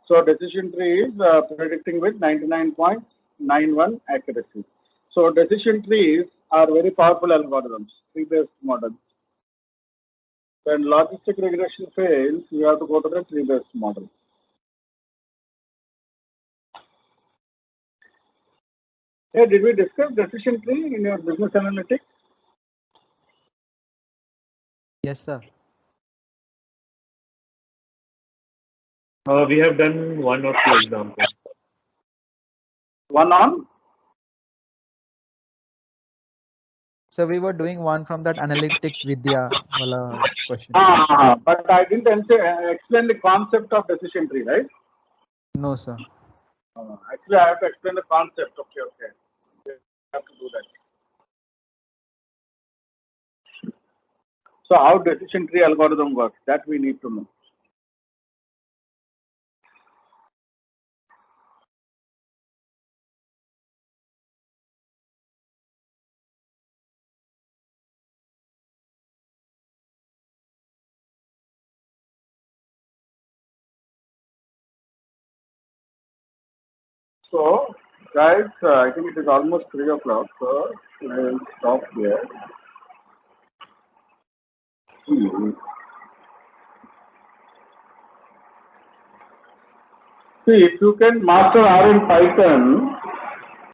So decision tree is predicting with 99.91 accuracy. So decision trees are very powerful algorithms, tree-based models. When logistic regression fails, you have to go to the tree-based model. Hey, did we discuss decision tree in your business analytics? Yes, sir. We have done 1 or 2 examples. One on? So we were doing one from that analytics Vidya wala question. But I didn't explain the concept of decision tree, right? No, sir. Actually, I have to explain the concept. Okay. You have to do that. So how decision tree algorithm works, that we need to know. So, guys, I think it is almost 3 o'clock, so we'll stop here. See, if you can master R in Python,